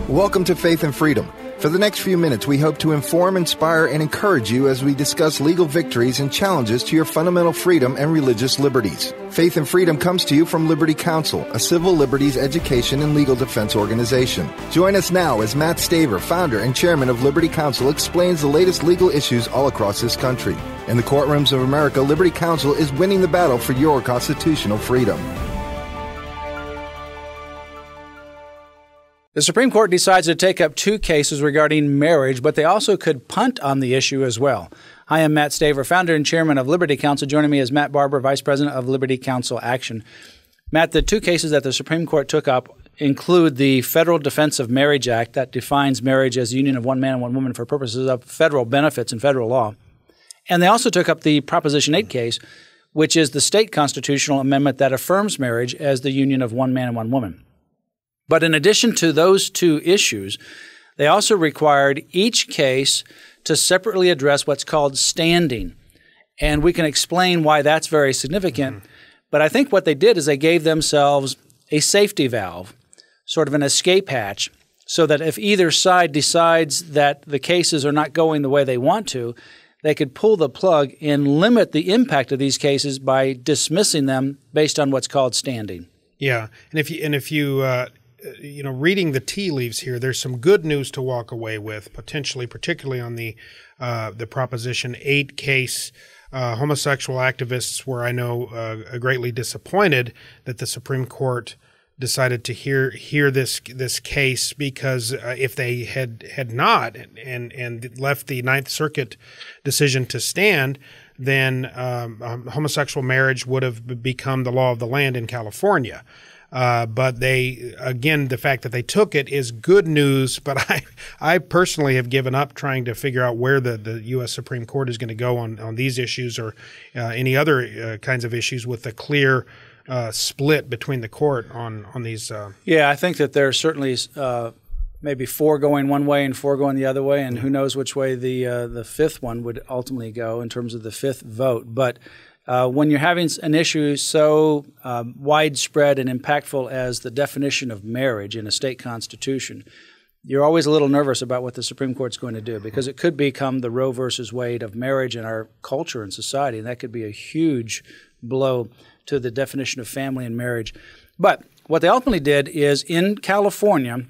Welcome to Faith and Freedom. For the next few minutes, we hope to inform, inspire, and encourage you as we discuss legal victories and challenges to your fundamental freedom and religious liberties. Faith and Freedom comes to you from Liberty Counsel, a civil liberties education and legal defense organization. Join us now as Matt Staver, founder and chairman of Liberty Counsel, explains the latest legal issues all across this country. In the courtrooms of America, Liberty Counsel is winning the battle for your constitutional freedom. The Supreme Court decides to take up two cases regarding marriage, but they also could punt on the issue as well. Hi, I'm Matt Staver, founder and chairman of Liberty Counsel. Joining me is Matt Barber, vice president of Liberty Counsel Action. Matt, the two cases that the Supreme Court took up include the Federal Defense of Marriage Act that defines marriage as a union of one man and one woman for purposes of federal benefits and federal law. And they also took up the Proposition 8 case, which is the state constitutional amendment that affirms marriage as the union of one man and one woman. But in addition to those two issues, they also required each case to separately address what's called standing. And we can explain why that's very significant. But I think what they did is they gave themselves a safety valve, sort of an escape hatch, so that if either side decides that the cases are not going the way they want to, they could pull the plug and limit the impact of these cases by dismissing them based on what's called standing. Yeah, and if you reading the tea leaves here, there's some good news to walk away with, potentially, particularly on the Proposition 8 case. Homosexual activists were, I know, greatly disappointed that the Supreme Court decided to hear this case, because if they had not and left the Ninth Circuit decision to stand, then homosexual marriage would have become the law of the land in California. But the fact that they took it is good news. But I personally have given up trying to figure out where the U.S. Supreme Court is going to go on these issues or any other kinds of issues with a clear split between the court on these. Yeah, I think that there's certainly maybe four going one way and four going the other way, and who knows which way the fifth one would ultimately go in terms of the fifth vote. But when you're having an issue so widespread and impactful as the definition of marriage in a state constitution, you're always a little nervous about what the Supreme Court's going to do, because it could become the Roe versus Wade of marriage in our culture and society, and that could be a huge blow to the definition of family and marriage. But what they ultimately did is, in California,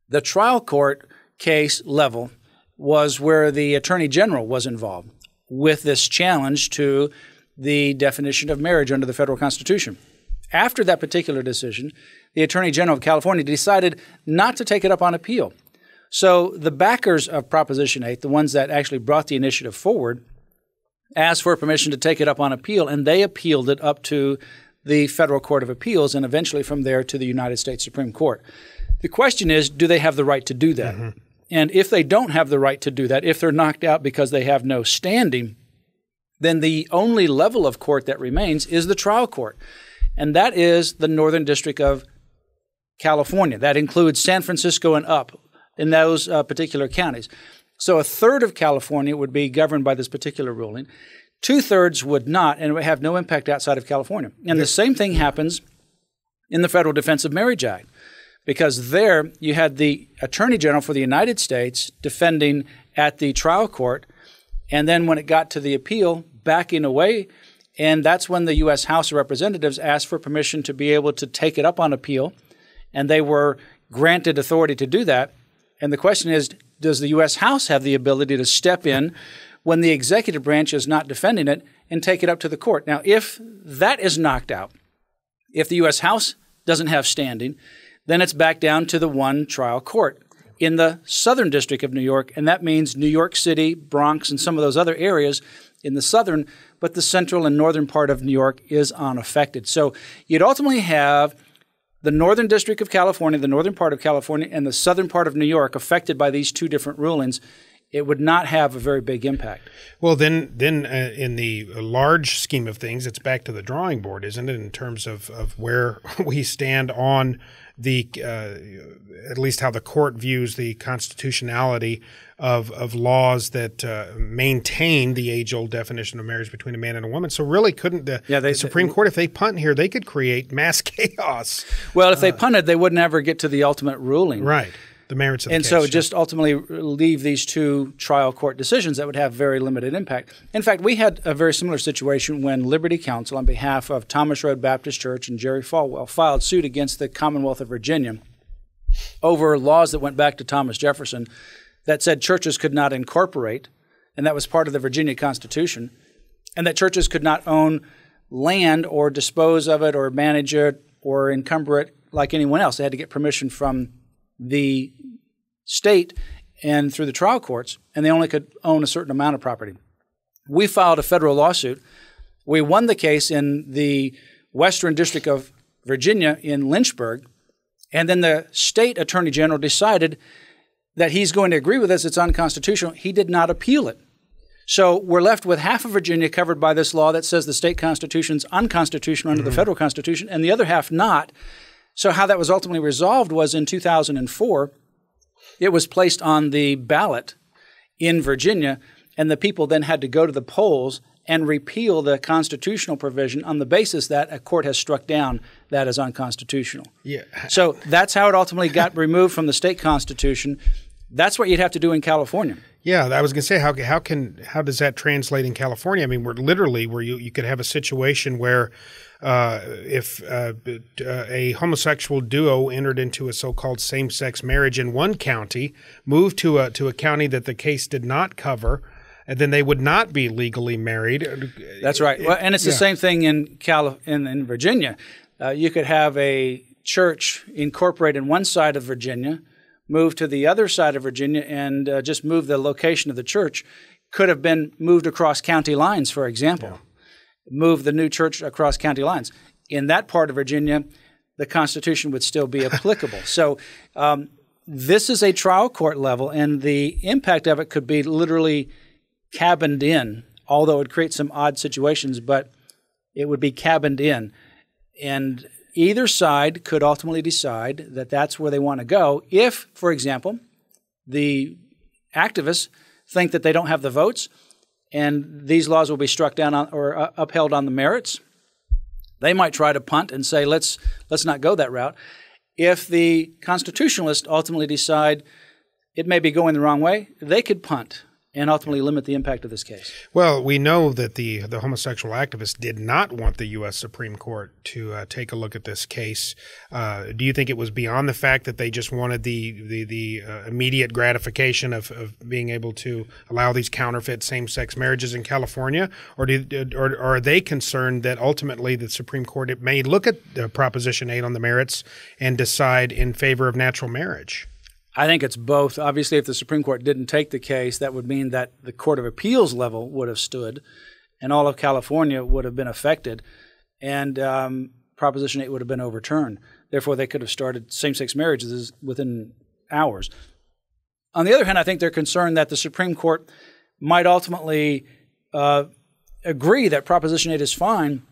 the trial court case level was where the Attorney General was involved with this challenge to the definition of marriage under the federal Constitution. After that particular decision, the Attorney General of California decided not to take it up on appeal. So the backers of Proposition 8, the ones that actually brought the initiative forward, asked for permission to take it up on appeal, and they appealed it up to the Federal Court of Appeals and eventually from there to the United States Supreme Court. The question is, do they have the right to do that? Mm-hmm. And if they don't have the right to do that, if they're knocked out because they have no standing, then the only level of court that remains is the trial court. And that is the Northern District of California. That includes San Francisco and up in those particular counties. So a third of California would be governed by this particular ruling. 2/3 would not, and it would have no impact outside of California. And the same thing happens in the Federal Defense of Marriage Act, because there you had the Attorney General for the United States defending at the trial court, and then when it got to the appeal, backing away, and that's when the U.S. House of Representatives asked for permission to be able to take it up on appeal, and they were granted authority to do that. And the question is, does the U.S. House have the ability to step in when the executive branch is not defending it and take it up to the court? Now, if that is knocked out, if the U.S. House doesn't have standing, then it's back down to the one trial court in the Southern District of New York, and that means New York City, Bronx, and some of those other areas in the southern, but the central and northern part of New York is unaffected. So you'd ultimately have the Northern District of California, the northern part of California, and the southern part of New York affected by these two different rulings. It would not have a very big impact. Well, then, in the large scheme of things, it's back to the drawing board, isn't it, in terms of where we stand on the at least how the court views the constitutionality of laws that maintain the age-old definition of marriage between a man and a woman. So really couldn't the Supreme Court, if they punt here, they could create mass chaos. Well, if they punted, they would never get to the ultimate ruling. Right. the merits of the case. And so just ultimately leave these two trial court decisions that would have very limited impact. In fact, we had a very similar situation when Liberty Counsel, on behalf of Thomas Road Baptist Church and Jerry Falwell, filed suit against the Commonwealth of Virginia over laws that went back to Thomas Jefferson that said churches could not incorporate, and that was part of the Virginia Constitution, and that churches could not own land or dispose of it or manage it or encumber it like anyone else. They had to get permission from the state and through the trial courts, and they only could own a certain amount of property. We filed a federal lawsuit. We won the case in the Western District of Virginia in Lynchburg, and then the state attorney general decided that he's going to agree with us, it's unconstitutional. He did not appeal it. So we're left with half of Virginia covered by this law that says the state constitution's unconstitutional under the federal constitution, and the other half not. So how that was ultimately resolved was in 2004, it was placed on the ballot in Virginia, and the people then had to go to the polls and repeal the constitutional provision on the basis that a court has struck down that as unconstitutional. Yeah. So that's how it ultimately got removed from the state constitution. That's what you'd have to do in California. Yeah, I was going to say, how does that translate in California? I mean, where you could have a situation where if a homosexual duo entered into a so-called same-sex marriage in one county, moved to a county that the case did not cover, and then they would not be legally married. That's right. Well, and it's the same thing in Virginia. You could have a church incorporate in one side of Virginia, move to the other side of Virginia, and just move the location of the church. Could have been moved across county lines, for example. Yeah. Move the new church across county lines. In that part of Virginia, the Constitution would still be applicable. So this is a trial court level, and the impact of it could be literally cabined in, although it would create some odd situations, but it would be cabined in. And either side could ultimately decide that that's where they want to go if, for example, the activists think that they don't have the votes and these laws will be struck down or upheld on the merits. They might try to punt and say, let's not go that route. If the constitutionalists ultimately decide it may be going the wrong way, they could punt and ultimately limit the impact of this case. Well, we know that the homosexual activists did not want the U.S. Supreme Court to take a look at this case. Do you think it was beyond the fact that they just wanted the immediate gratification of being able to allow these counterfeit same-sex marriages in California, or are they concerned that ultimately the Supreme Court may look at Proposition 8 on the merits and decide in favor of natural marriage? I think it's both. Obviously, if the Supreme Court didn't take the case, that would mean that the Court of Appeals level would have stood and all of California would have been affected, and Proposition 8 would have been overturned. Therefore, they could have started same-sex marriages within hours. On the other hand, I think they're concerned that the Supreme Court might ultimately agree that Proposition 8 is fine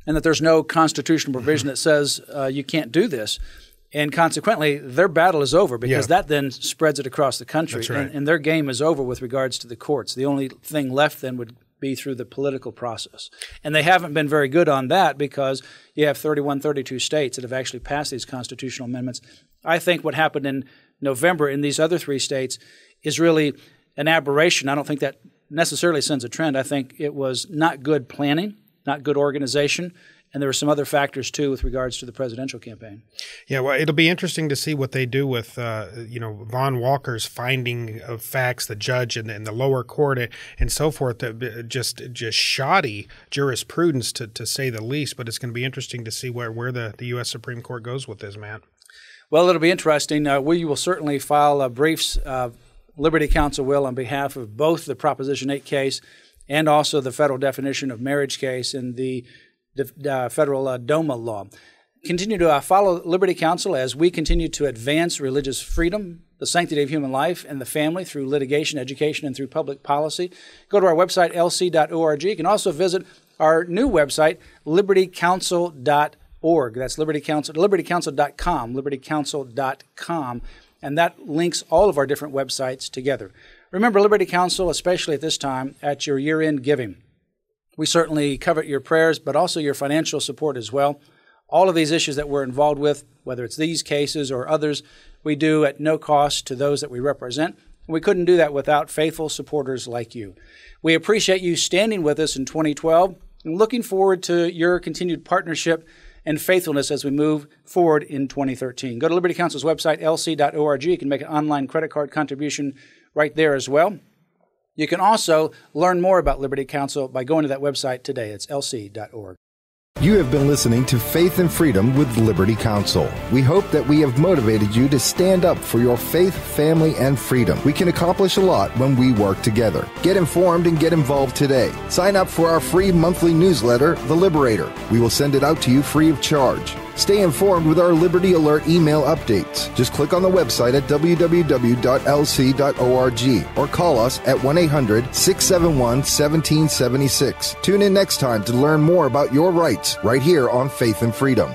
and that there's no constitutional provision that says you can't do this. And consequently, their battle is over because that then spreads it across the country. That's right. And their game is over with regards to the courts. The only thing left then would be through the political process. And they haven't been very good on that because you have 32 states that have actually passed these constitutional amendments. I think what happened in November in these other 3 states is really an aberration. I don't think that necessarily sends a trend. I think it was not good planning, not good organization, and there were some other factors, too, with regards to the presidential campaign. Yeah, well, it'll be interesting to see what they do with, Von Walker's finding of facts, the judge and the lower court and so forth. Just shoddy jurisprudence, to say the least. But it's going to be interesting to see where the U.S. Supreme Court goes with this, Matt. Well, it'll be interesting. We will certainly file briefs. Liberty Counsel will, on behalf of both the Proposition 8 case and also the federal definition of marriage case and the federal DOMA law. Continue to follow Liberty Counsel as we continue to advance religious freedom, the sanctity of human life, and the family through litigation, education, and through public policy. Go to our website, lc.org. You can also visit our new website, libertycounsel.org. That's libertycounsel.com, libertycounsel.com, and that links all of our different websites together. Remember, Liberty Counsel, especially at this time, at your year-end giving. We certainly covet your prayers, but also your financial support as well. All of these issues that we're involved with, whether it's these cases or others, we do at no cost to those that we represent. We couldn't do that without faithful supporters like you. We appreciate you standing with us in 2012 and looking forward to your continued partnership and faithfulness as we move forward in 2013. Go to Liberty Counsel's website, lc.org. You can make an online credit card contribution right there as well. You can also learn more about Liberty Counsel by going to that website today. It's lc.org. You have been listening to Faith and Freedom with Liberty Counsel. We hope that we have motivated you to stand up for your faith, family, and freedom. We can accomplish a lot when we work together. Get informed and get involved today. Sign up for our free monthly newsletter, The Liberator. We will send it out to you free of charge. Stay informed with our Liberty Alert email updates. Just click on the website at www.lc.org or call us at 1-800-671-1776. Tune in next time to learn more about your rights right here on Faith and Freedom.